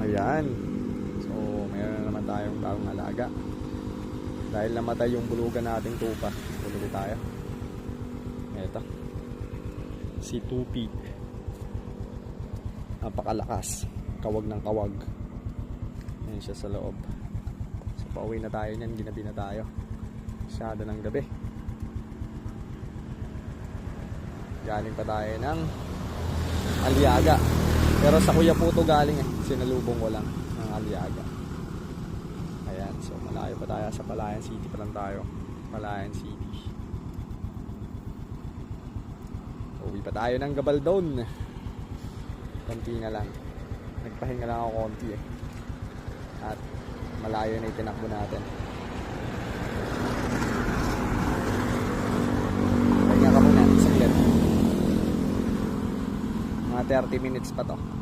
Ayan. So, mayroon na naman tayong bagong alaga. Dahil namatay yung bulugan nating tupa, bulugan tayo. Ito. Si Tupi. Napakalakas. Kawag ng kawag. Ayan siya sa loob. So, pauwi na tayo niyan. Ginabi na tayo. Masyado ng gabi. Galing pa tayo ng Aliaga. Pero sa Kuya Puto galing eh. Sinalubong ko lang ng Aliaga. Ayan. So malayo pa tayo. Sa Palayan City pa lang tayo. Palayan City. Uwi pa tayo ng Gabaldon. Konti na lang. Nagpahinga lang ako konti eh. At malayo na itinakbo natin. Pahinga ka muna. Saglit. Mga 30 minutes pa to.